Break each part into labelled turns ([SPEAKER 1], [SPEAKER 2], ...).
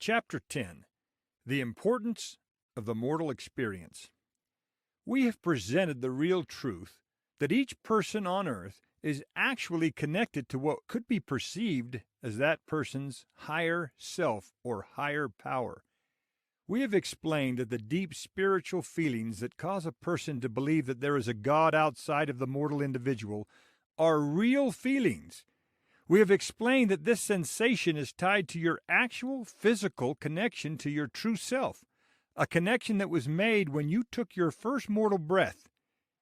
[SPEAKER 1] Chapter 10. The Importance of the Mortal Experience. We have presented the real truth that each person on earth is actually connected to what could be perceived as that person's higher self or higher power. We have explained that the deep spiritual feelings that cause a person to believe that there is a God outside of the mortal individual are real feelings. We have explained that this sensation is tied to your actual physical connection to your true self, a connection that was made when you took your first mortal breath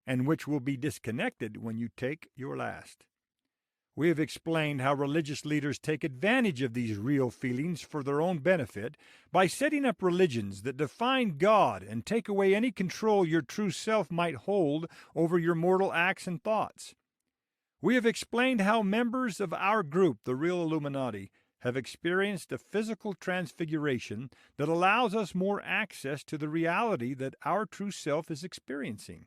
[SPEAKER 1] and which will be disconnected when you take your last. We have explained how religious leaders take advantage of these real feelings for their own benefit by setting up religions that define God and take away any control your true self might hold over your mortal acts and thoughts. We have explained how members of our group, the Real Illuminati, have experienced a physical transfiguration that allows us more access to the reality that our true self is experiencing.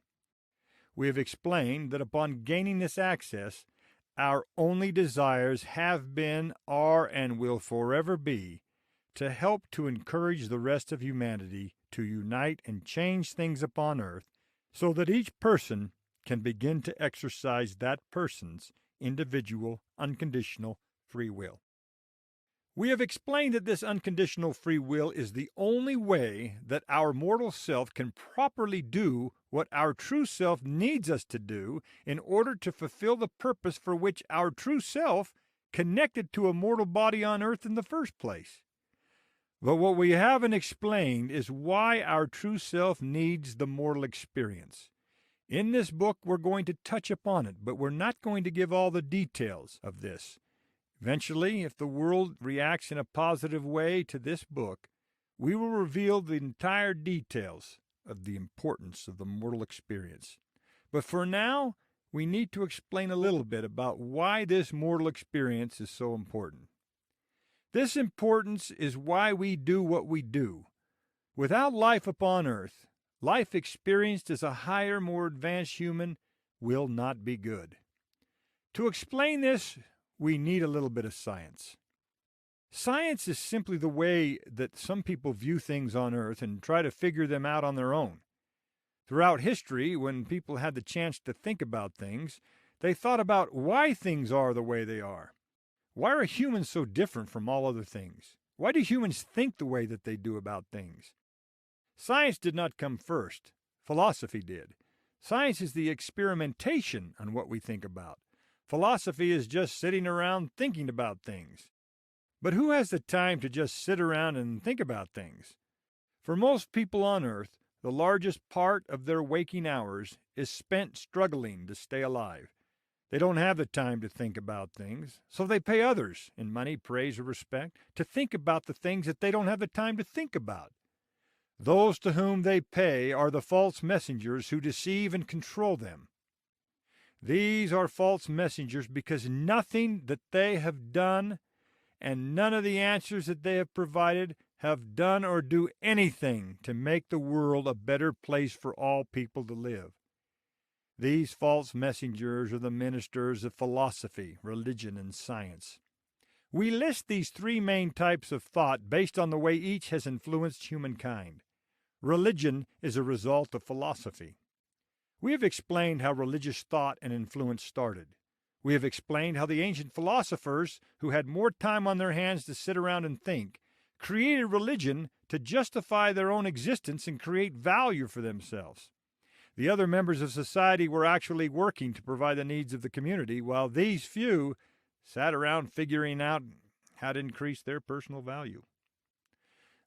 [SPEAKER 1] We have explained that upon gaining this access, our only desires have been, are, and will forever be to help to encourage the rest of humanity to unite and change things upon earth so that each person can begin to exercise that person's individual, unconditional free will. We have explained that this unconditional free will is the only way that our mortal self can properly do what our true self needs us to do in order to fulfill the purpose for which our true self connected to a mortal body on earth in the first place. But what we haven't explained is why our true self needs the mortal experience. In this book, we're going to touch upon it, but we're not going to give all the details of this. Eventually, if the world reacts in a positive way to this book, we will reveal the entire details of the importance of the mortal experience. But for now, we need to explain a little bit about why this mortal experience is so important. This importance is why we do what we do. Without life upon earth, life experienced as a higher, more advanced human will not be good. To explain this, we need a little bit of science. Science is simply the way that some people view things on earth and try to figure them out on their own. Throughout history, when people had the chance to think about things, they thought about why things are the way they are. Why are humans so different from all other things? Why do humans think the way that they do about things? Science did not come first. Philosophy did. Science is the experimentation on what we think about. Philosophy is just sitting around thinking about things. But who has the time to just sit around and think about things? For most people on earth, the largest part of their waking hours is spent struggling to stay alive. They don't have the time to think about things, so they pay others, in money, praise, or respect, to think about the things that they don't have the time to think about. Those to whom they pay are the false messengers who deceive and control them. These are false messengers because nothing that they have done and none of the answers that they have provided have done or do anything to make the world a better place for all people to live. These false messengers are the ministers of philosophy, religion, and science. We list these three main types of thought based on the way each has influenced humankind. Religion is a result of philosophy. We have explained how religious thought and influence started. We have explained how the ancient philosophers, who had more time on their hands to sit around and think, created religion to justify their own existence and create value for themselves. The other members of society were actually working to provide the needs of the community, while these few sat around figuring out how to increase their personal value.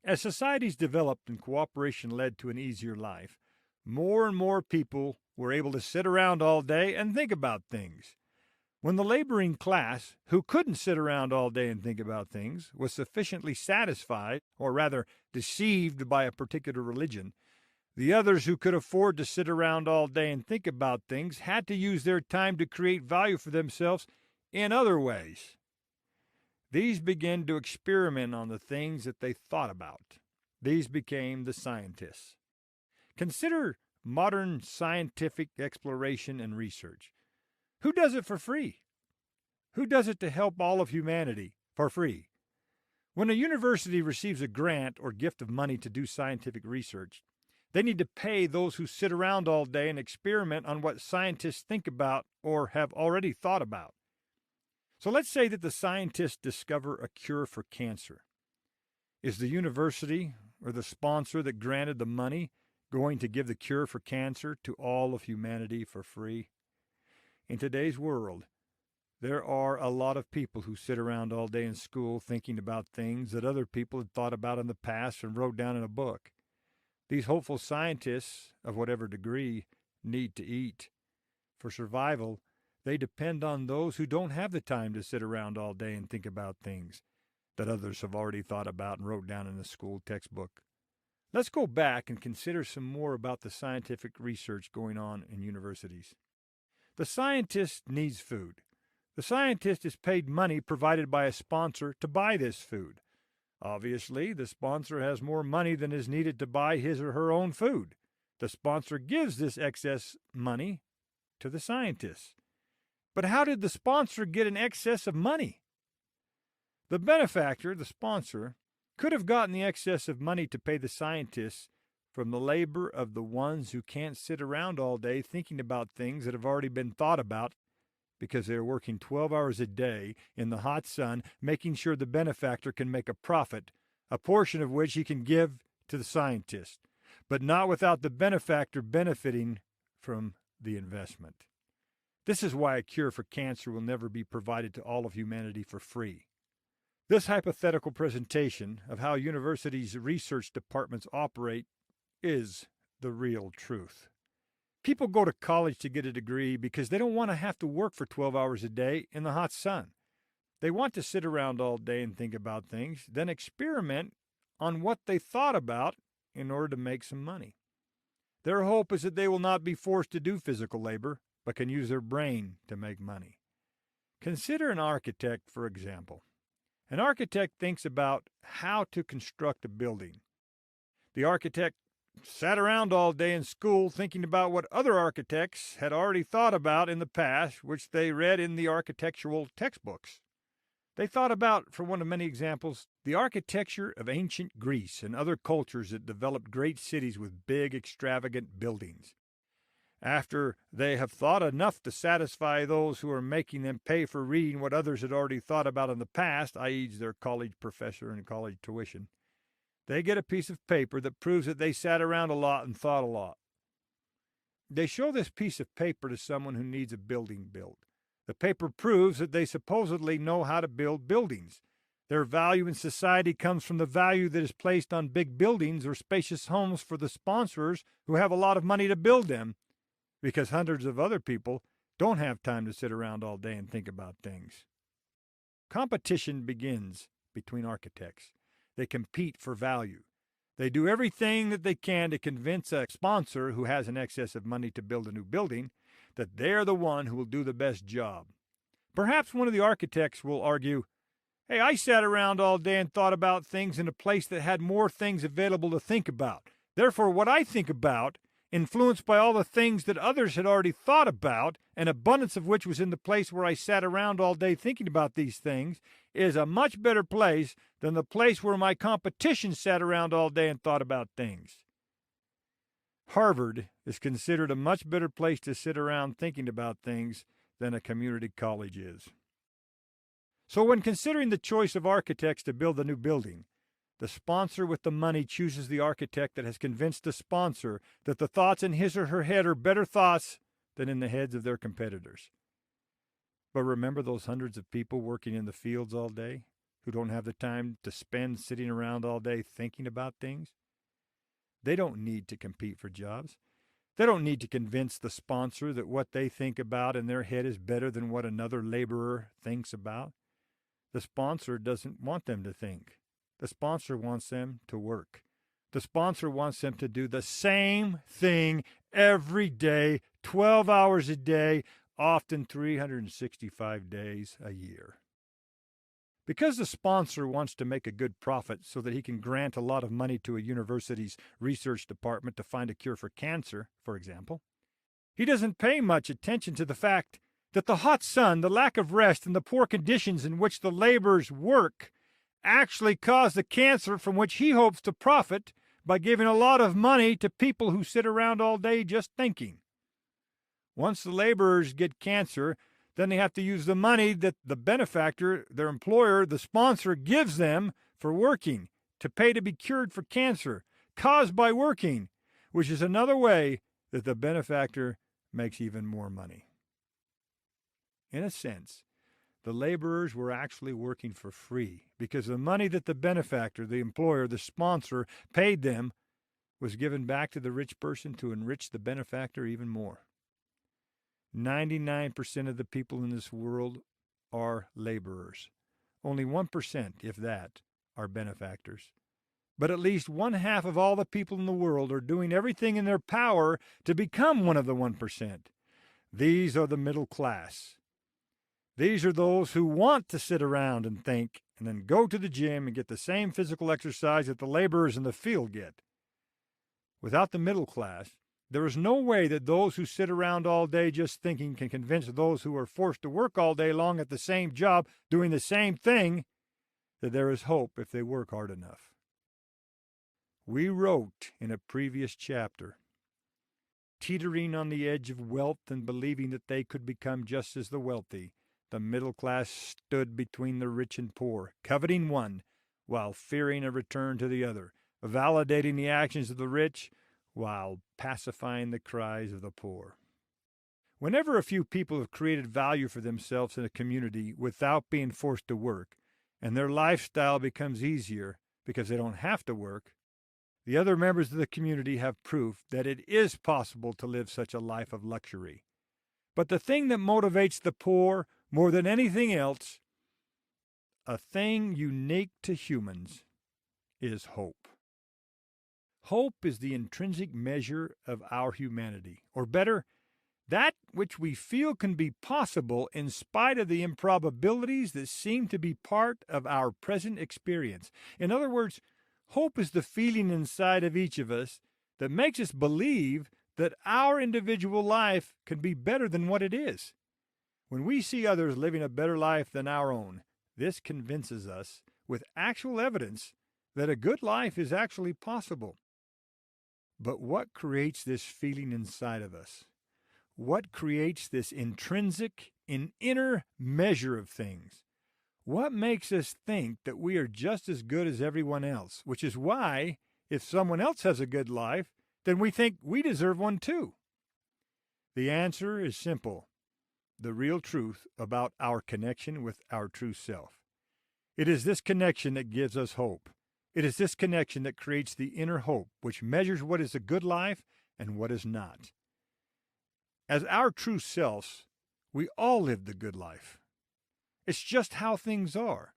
[SPEAKER 1] As societies developed and cooperation led to an easier life, more and more people were able to sit around all day and think about things. When the laboring class, who couldn't sit around all day and think about things, was sufficiently satisfied, or rather deceived by a particular religion, the others who could afford to sit around all day and think about things had to use their time to create value for themselves in other ways. These began to experiment on the things that they thought about. These became the scientists. Consider modern scientific exploration and research. Who does it for free? Who does it to help all of humanity for free? When a university receives a grant or gift of money to do scientific research, they need to pay those who sit around all day and experiment on what scientists think about or have already thought about. So let's say that the scientists discover a cure for cancer. Is the university or the sponsor that granted the money going to give the cure for cancer to all of humanity for free? In today's world, there are a lot of people who sit around all day in school thinking about things that other people had thought about in the past and wrote down in a book. These hopeful scientists, of whatever degree, need to eat. For survival, they depend on those who don't have the time to sit around all day and think about things that others have already thought about and wrote down in a school textbook. Let's go back and consider some more about the scientific research going on in universities. The scientist needs food. The scientist is paid money provided by a sponsor to buy this food. Obviously, the sponsor has more money than is needed to buy his or her own food. The sponsor gives this excess money to the scientist. But how did the sponsor get an excess of money? The benefactor, the sponsor, could have gotten the excess of money to pay the scientists from the labor of the ones who can't sit around all day thinking about things that have already been thought about because they're working 12 hours a day in the hot sun, making sure the benefactor can make a profit, a portion of which he can give to the scientist, but not without the benefactor benefiting from the investment. This is why a cure for cancer will never be provided to all of humanity for free. This hypothetical presentation of how universities' research departments operate is the real truth. People go to college to get a degree because they don't want to have to work for 12 hours a day in the hot sun. They want to sit around all day and think about things, then experiment on what they thought about in order to make some money. Their hope is that they will not be forced to do physical labor, but can use their brain to make money. Consider an architect, for example. An architect thinks about how to construct a building. The architect sat around all day in school thinking about what other architects had already thought about in the past, which they read in the architectural textbooks. They thought about, for one of many examples, the architecture of ancient Greece and other cultures that developed great cities with big, extravagant buildings. After they have thought enough to satisfy those who are making them pay for reading what others had already thought about in the past, i.e. their college professor and college tuition, they get a piece of paper that proves that they sat around a lot and thought a lot. They show this piece of paper to someone who needs a building built. The paper proves that they supposedly know how to build buildings. Their value in society comes from the value that is placed on big buildings or spacious homes for the sponsors who have a lot of money to build them, because hundreds of other people don't have time to sit around all day and think about things. Competition begins between architects. They compete for value. They do everything that they can to convince a sponsor who has an excess of money to build a new building that they're the one who will do the best job. Perhaps one of the architects will argue, "Hey, I sat around all day and thought about things in a place that had more things available to think about. Therefore, what I think about, influenced by all the things that others had already thought about, an abundance of which was in the place where I sat around all day thinking about these things, is a much better place than the place where my competition sat around all day and thought about things." Harvard is considered a much better place to sit around thinking about things than a community college is. So when considering the choice of architects to build a new building, the sponsor with the money chooses the architect that has convinced the sponsor that the thoughts in his or her head are better thoughts than in the heads of their competitors. But remember those hundreds of people working in the fields all day who don't have the time to spend sitting around all day thinking about things? They don't need to compete for jobs. They don't need to convince the sponsor that what they think about in their head is better than what another laborer thinks about. The sponsor doesn't want them to think. The sponsor wants them to work. The sponsor wants them to do the same thing every day, 12 hours a day, often 365 days a year. Because the sponsor wants to make a good profit so that he can grant a lot of money to a university's research department to find a cure for cancer, for example, he doesn't pay much attention to the fact that the hot sun, the lack of rest, and the poor conditions in which the laborers work actually cause the cancer from which he hopes to profit by giving a lot of money to people who sit around all day just thinking. Once the laborers get cancer, then they have to use the money that the benefactor, their employer, the sponsor, gives them for working to pay to be cured for cancer caused by working, which is another way that the benefactor makes even more money. In a sense, the laborers were actually working for free because the money that the benefactor, the employer, the sponsor paid them was given back to the rich person to enrich the benefactor even more. 99% of the people in this world are laborers. Only 1%, if that, are benefactors. But at least 1/2 of all the people in the world are doing everything in their power to become one of the 1%. These are the middle class. These are those who want to sit around and think and then go to the gym and get the same physical exercise that the laborers in the field get. Without the middle class, there is no way that those who sit around all day just thinking can convince those who are forced to work all day long at the same job doing the same thing that there is hope if they work hard enough. We wrote in a previous chapter, teetering on the edge of wealth and believing that they could become just as the wealthy, the middle class stood between the rich and poor, coveting one while fearing a return to the other, validating the actions of the rich while pacifying the cries of the poor. Whenever a few people have created value for themselves in a community without being forced to work, and their lifestyle becomes easier because they don't have to work, the other members of the community have proof that it is possible to live such a life of luxury. But the thing that motivates the poor more than anything else, a thing unique to humans, is hope. Hope is the intrinsic measure of our humanity, or better, that which we feel can be possible in spite of the improbabilities that seem to be part of our present experience. In other words, hope is the feeling inside of each of us that makes us believe that our individual life can be better than what it is. When we see others living a better life than our own, this convinces us, with actual evidence, that a good life is actually possible. But what creates this feeling inside of us? What creates this intrinsic and inner measure of things? What makes us think that we are just as good as everyone else, which is why, if someone else has a good life, then we think we deserve one too? The answer is simple: the real truth about our connection with our true self. It is this connection that gives us hope. It is this connection that creates the inner hope, which measures what is a good life and what is not. As our true selves, we all live the good life. It's just how things are.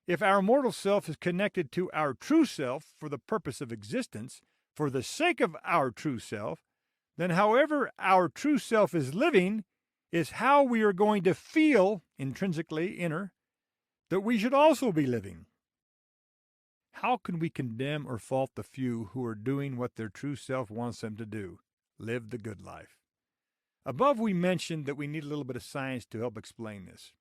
[SPEAKER 1] If our mortal self is connected to our true self for the purpose of existence, for the sake of our true self, then however our true self is living is how we are going to feel, intrinsically inner, that we should also be living. How can we condemn or fault the few who are doing what their true self wants them to do? Live the good life. Above, we mentioned that we need a little bit of science to help explain this.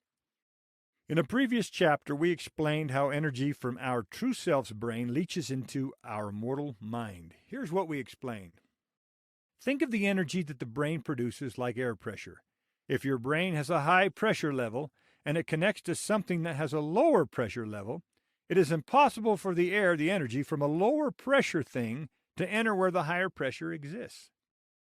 [SPEAKER 1] In a previous chapter, we explained how energy from our true self's brain leaches into our mortal mind. Here's what we explained. Think of the energy that the brain produces like air pressure. If your brain has a high pressure level and it connects to something that has a lower pressure level, it is impossible for the air, the energy from a lower pressure thing, to enter where the higher pressure exists.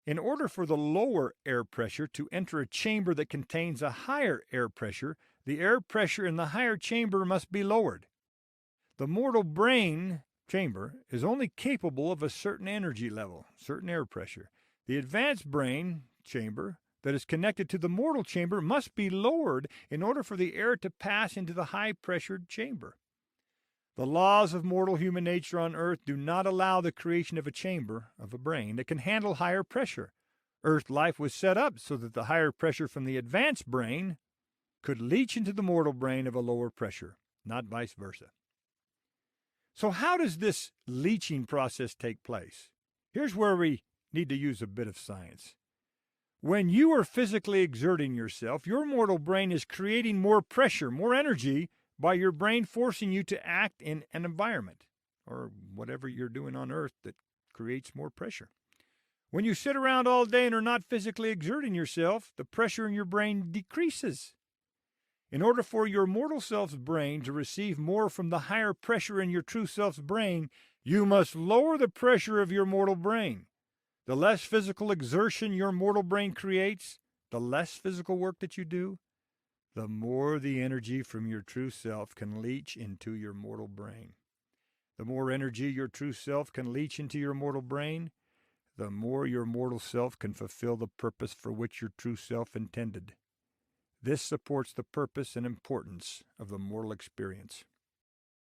[SPEAKER 1] In order for the lower air pressure to enter a chamber that contains a higher air pressure, the air pressure in the higher chamber must be lowered. The mortal brain chamber is only capable of a certain energy level, certain air pressure. The advanced brain chamber that is connected to the mortal chamber must be lowered in order for the air to pass into the high-pressured chamber. The laws of mortal human nature on Earth do not allow the creation of a chamber, of a brain, that can handle higher pressure. Earth life was set up so that the higher pressure from the advanced brain could leach into the mortal brain of a lower pressure, not vice versa. So how does this leaching process take place? Here's where we need to use a bit of science. When you are physically exerting yourself, your mortal brain is creating more pressure, more energy, by your brain forcing you to act in an environment or whatever you're doing on Earth that creates more pressure. When you sit around all day and are not physically exerting yourself, the pressure in your brain decreases. In order for your mortal self's brain to receive more from the higher pressure in your true self's brain, you must lower the pressure of your mortal brain. The less physical exertion your mortal brain creates, the less physical work that you do, the more the energy from your true self can leach into your mortal brain. The more energy your true self can leach into your mortal brain, the more your mortal self can fulfill the purpose for which your true self intended. This supports the purpose and importance of the mortal experience.